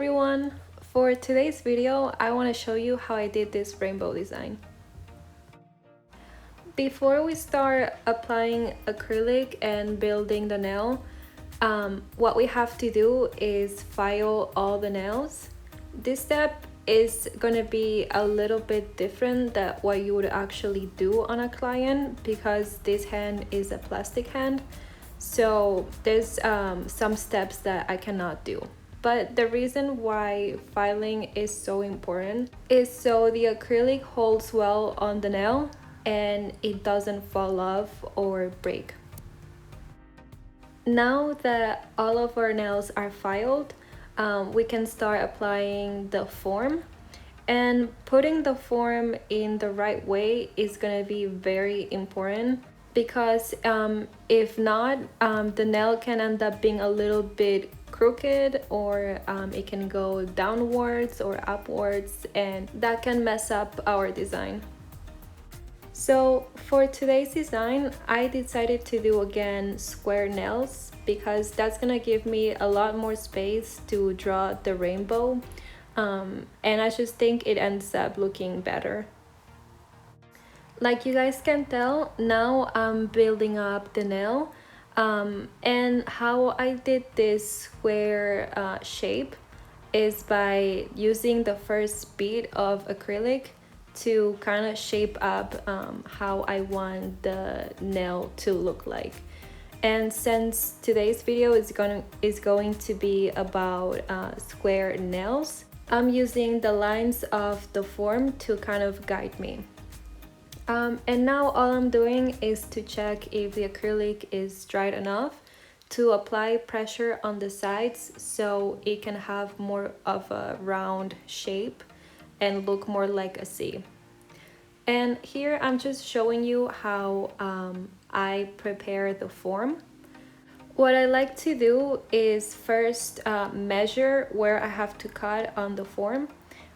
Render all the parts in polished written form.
everyone! For today's video, I want to show you how I did this rainbow design. Before we start applying acrylic and building the nail, what we have to do is file all the nails. This step is going to be a little bit different than what you would actually do on a client because this hand is a plastic hand. So there's some steps that I cannot do. But the reason why filing is so important is so the acrylic holds well on the nail and it doesn't fall off or break. Now that all of our nails are filed, we can start applying the form. And putting the form in the right way is going to be very important because if not, the nail can end up being a little bit crooked or it can go downwards or upwards, and that can mess up our design. So for today's design, I decided to do again square nails because that's gonna give me a lot more space to draw the rainbow, and I just think it ends up looking better. Like you guys can tell, now I'm building up the nail, and how I did this square shape is by using the first bead of acrylic to kind of shape up how I want the nail to look like. And since today's video is going to be about square nails, I'm using the lines of the form to kind of guide me. And now all I'm doing is to check if the acrylic is dried enough to apply pressure on the sides so it can have more of a round shape and look more like a C. And here I'm just showing you how I prepare the form. What I like to do is first measure where I have to cut on the form,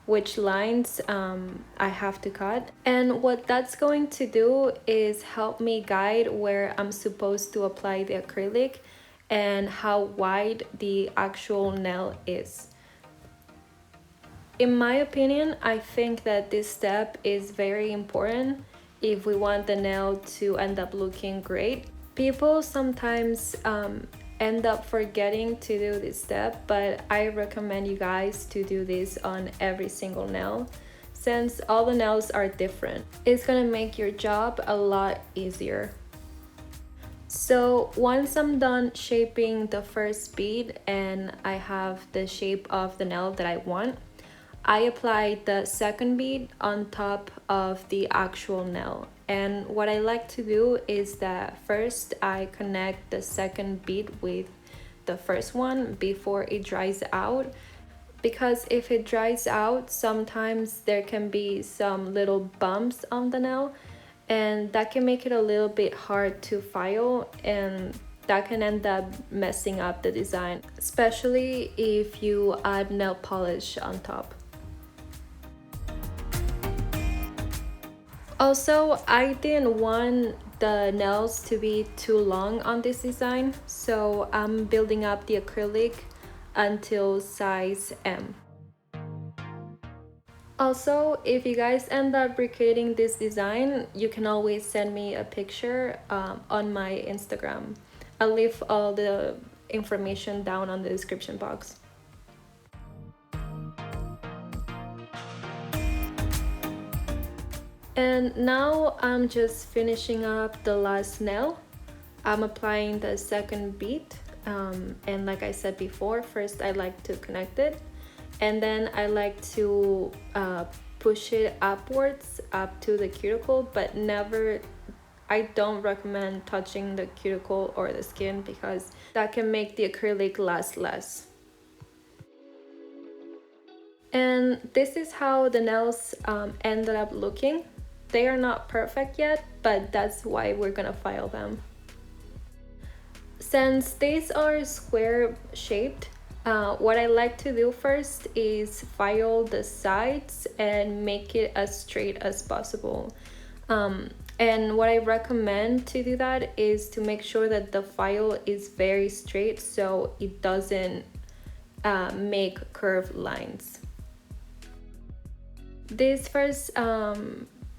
which lines I have to cut. And what that's going to do is help me guide where I'm supposed to apply the acrylic and how wide the actual nail is. In my opinion, I think that this step is very important if we want the nail to end up looking great. People sometimes end up forgetting to do this step, but I recommend you guys to do this on every single nail since all the nails are different. It's gonna make your job a lot easier. So once I'm done shaping the first bead and I have the shape of the nail that I want, I applied the second bead on top of the actual nail. And what I like to do is that first I connect the second bead with the first one before it dries out, because if it dries out, sometimes there can be some little bumps on the nail and that can make it a little bit hard to file, and that can end up messing up the design, especially if you add nail polish on top. Also, I didn't want the nails to be too long on this design, so I'm building up the acrylic until size M. Also, if you guys end up recreating this design, you can always send me a picture on my Instagram. I'll leave all the information down on the description box. And now I'm just finishing up the last nail. I'm applying the second bead, and like I said before, first I like to connect it, and then I like to push it upwards up to the cuticle, but I don't recommend touching the cuticle or the skin because that can make the acrylic last less. And this is how the nails ended up looking. They are not perfect yet, but that's why we're gonna file them. Since these are square shaped, what I like to do first is file the sides and make it as straight as possible. And what I recommend to do that is to make sure that the file is very straight so it doesn't make curved lines. This first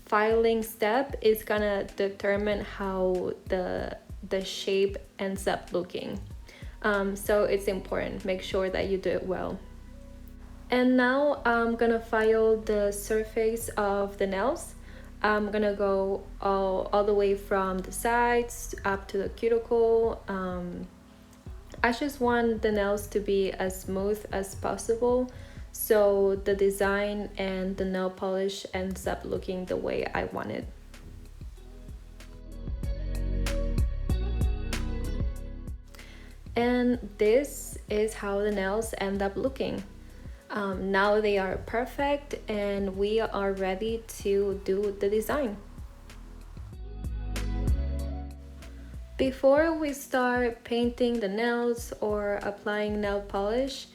filing step is gonna determine how the shape ends up looking. So it's important, make sure that you do it well. And now I'm gonna file the surface of the nails. I'm gonna go all the way from the sides up to the cuticle. I just want the nails to be as smooth as possible, so the design and the nail polish ends up looking the way I want it. And this is how the nails end up looking. Now they are perfect and we are ready to do the design. Before we start painting the nails or applying nail polish,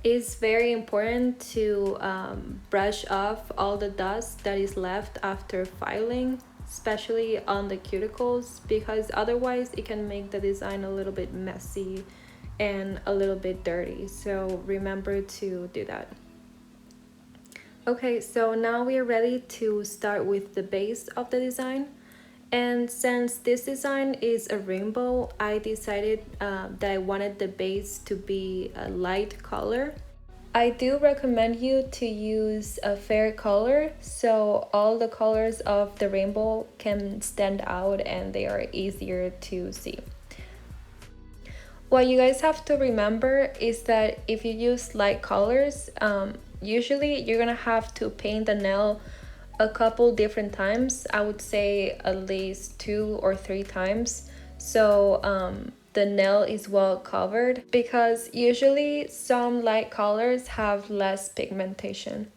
it's very important to brush off all the dust that is left after filing, especially on the cuticles, because otherwise it can make the design a little bit messy and a little bit dirty. So remember to do that. Okay, so now we are ready to start with the base of the design. And since this design is a rainbow, I decided that I wanted the base to be a light color. I do recommend you to use a fair color so all the colors of the rainbow can stand out and they are easier to see. What you guys have to remember is that if you use light colors, usually you're gonna have to paint the nail a couple different times. I would say at least 2 or 3 times, so the nail is well covered, because usually some light colors have less pigmentation.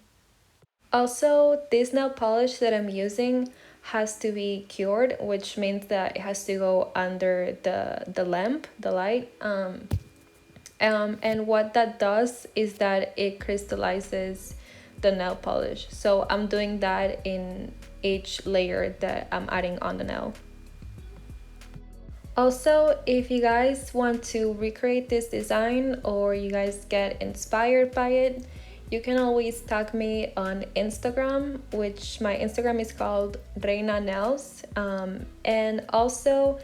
Also, this nail polish that I'm using has to be cured, which means that it has to go under the lamp, the light. And what that does is that it crystallizes the nail polish. So I'm doing that in each layer that I'm adding on the nail. Also, if you guys want to recreate this design or you guys get inspired by it, you can always tag me on Instagram, which my Instagram is called Reina Nails. And also,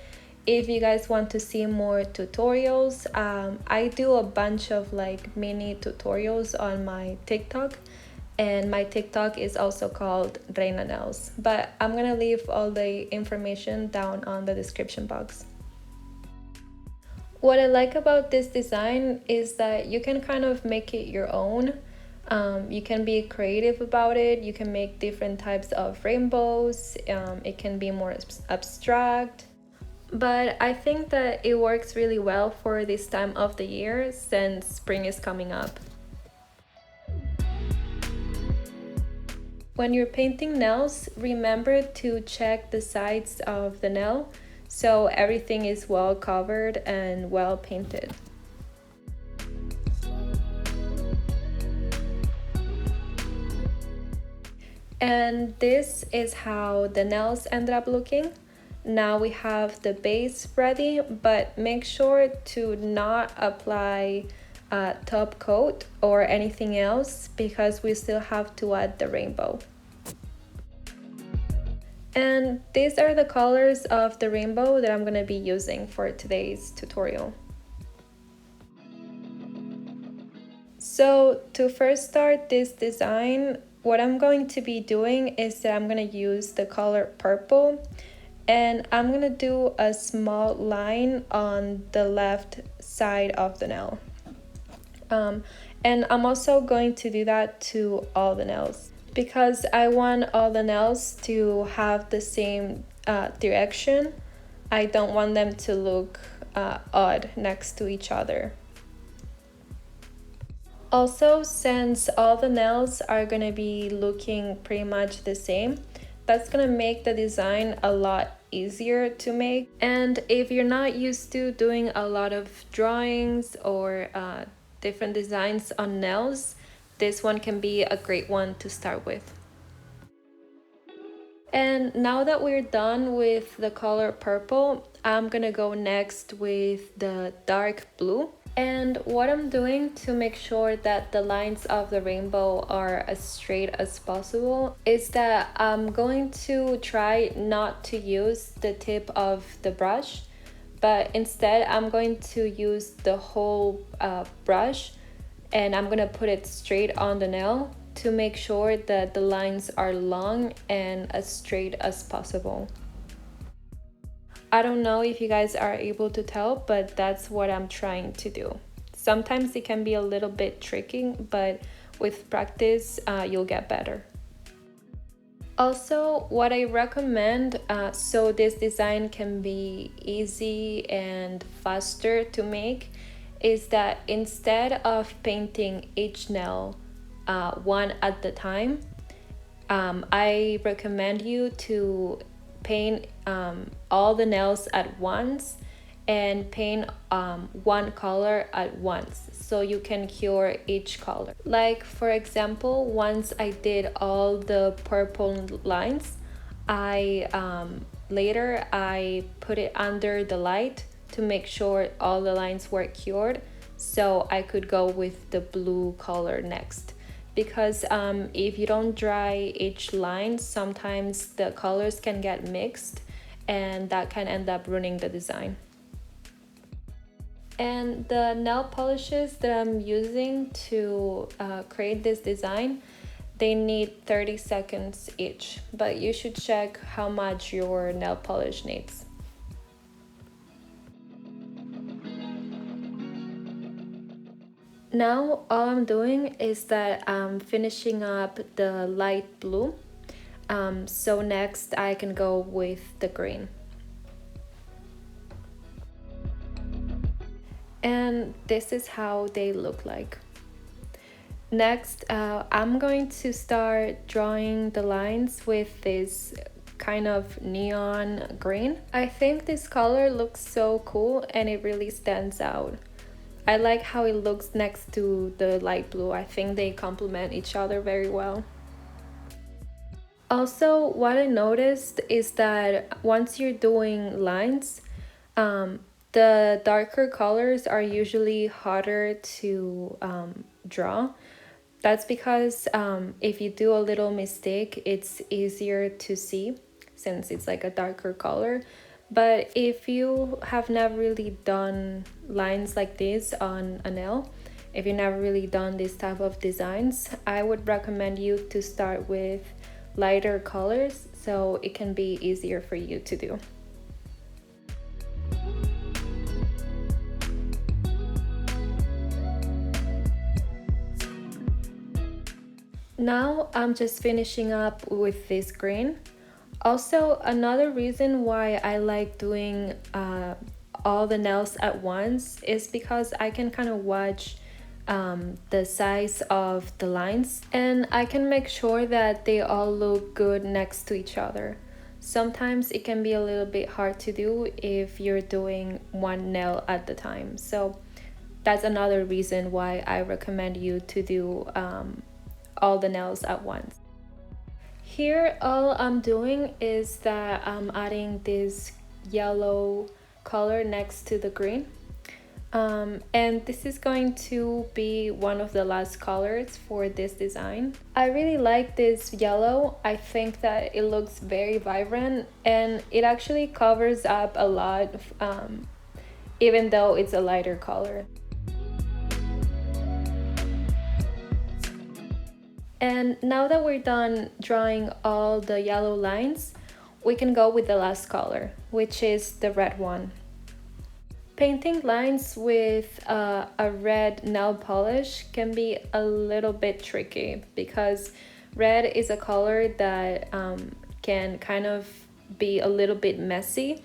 if you guys want to see more tutorials, I do a bunch of like mini tutorials on my TikTok, and my TikTok is also called Reina Nails. But I'm gonna leave all the information down on the description box. What I like about this design is that you can kind of make it your own. You can be creative about it. You can make different types of rainbows. It can be more abstract. But I think that it works really well for this time of the year since spring is coming up. When you're painting nails, remember to check the sides of the nail so everything is well covered and well painted. And this is how the nails ended up looking. Now we have the base ready, but make sure to not apply a top coat or anything else because we still have to add the rainbow. And these are the colors of the rainbow that I'm gonna be using for today's tutorial. So to first start this design, what I'm going to be doing is that I'm gonna use the color purple, and I'm gonna do a small line on the left side of the nail. And I'm also going to do that to all the nails because I want all the nails to have the same direction. I don't want them to look odd next to each other. Also, since all the nails are gonna be looking pretty much the same, that's gonna make the design a lot easier to make. And if you're not used to doing a lot of drawings or different designs on nails, this one can be a great one to start with. And now that we're done with the color purple, I'm gonna go next with the dark blue. And what I'm doing to make sure that the lines of the rainbow are as straight as possible is that I'm going to try not to use the tip of the brush, but instead I'm going to use the whole brush, and I'm gonna put it straight on the nail to make sure that the lines are long and as straight as possible. I don't know if you guys are able to tell, but that's what I'm trying to do. Sometimes it can be a little bit tricky, but with practice, you'll get better. Also, what I recommend so this design can be easy and faster to make is that instead of painting each nail one at the time, I recommend you to paint all the nails at once and paint one color at once so you can cure each color. Like for example, once I did all the purple lines, I later I put it under the light to make sure all the lines were cured so I could go with the blue color next. Because if you don't dry each line, sometimes the colors can get mixed and that can end up ruining the design. And the nail polishes that I'm using to create this design, they need 30 seconds each, but you should check how much your nail polish needs. Now all I'm doing is that I'm finishing up the light blue. So next I can go with the green. And this is how they look like. Next, I'm going to start drawing the lines with this kind of neon green. I think this color looks so cool and it really stands out. I like how it looks next to the light blue. I think they complement each other very well. Also, what I noticed is that once you're doing lines, the darker colors are usually harder to draw. That's because if you do a little mistake, it's easier to see since it's like a darker color. But if you have never really done lines like this on a nail, if you've never really done this type of designs, I would recommend you to start with lighter colors so it can be easier for you to do. Now I'm just finishing up with this green. Also, another reason why I like doing all the nails at once is because I can kind of watch the size of the lines and I can make sure that they all look good next to each other. Sometimes it can be a little bit hard to do if you're doing one nail at the time. So that's another reason why I recommend you to do all the nails at once. Here all I'm doing is that I'm adding this yellow color next to the green. And this is going to be one of the last colors for this design. I really like this yellow. I think that it looks very vibrant and it actually covers up a lot, even though it's a lighter color. And now that we're done drawing all the yellow lines, we can go with the last color, which is the red one. Painting lines with a red nail polish can be a little bit tricky because red is a color that can kind of be a little bit messy,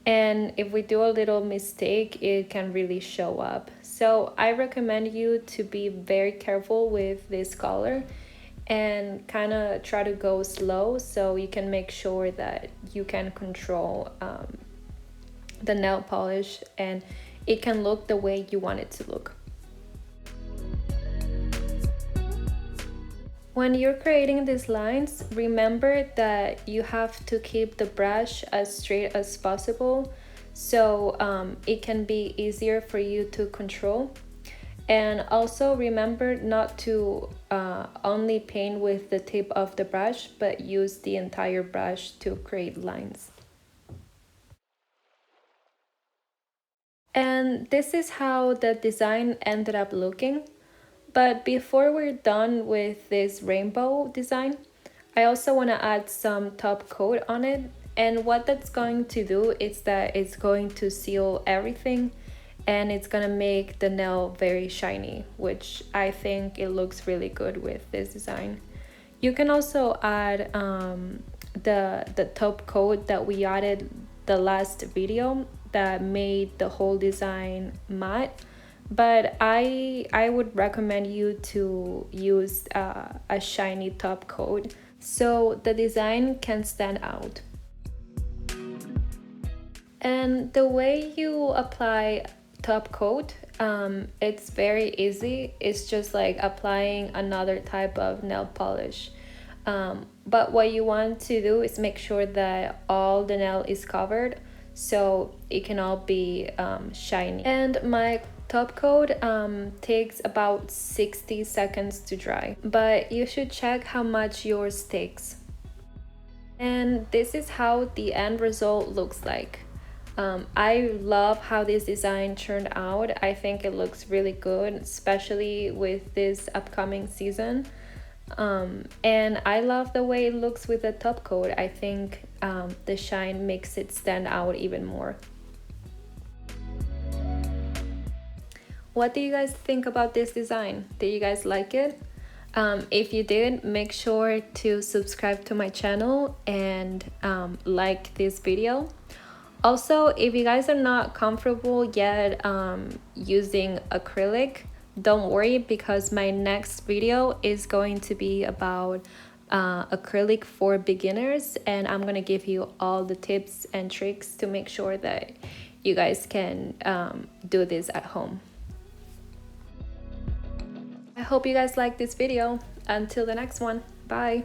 and if we do a little mistake, it can really show up. So I recommend you to be very careful with this color and kind of try to go slow so you can make sure that you can control the nail polish and it can look the way you want it to look. When you're creating these lines, remember that you have to keep the brush as straight as possible so it can be easier for you to control. And also remember not to only paint with the tip of the brush, but use the entire brush to create lines. And this is how the design ended up looking. But before we're done with this rainbow design, I also want to add some top coat on it. And what that's going to do is that it's going to seal everything, and it's gonna make the nail very shiny, which I think it looks really good with this design. You can also add the top coat that we added the last video that made the whole design matte, but I would recommend you to use a shiny top coat so the design can stand out. And the way you apply top coat, it's very easy. It's just like applying another type of nail polish. But what you want to do is make sure that all the nail is covered so it can all be shiny. And my top coat takes about 60 seconds to dry, but you should check how much yours takes. And this is how the end result looks like. I love how this design turned out. I think it looks really good, especially with this upcoming season. And I love the way it looks with the top coat. I think the shine makes it stand out even more. What do you guys think about this design? Did you guys like it? If you did, make sure to subscribe to my channel and like this video. Also, if you guys are not comfortable yet using acrylic, don't worry, because my next video is going to be about acrylic for beginners, and I'm gonna give you all the tips and tricks to make sure that you guys can do this at home. I hope you guys like this video. Until the next one, bye.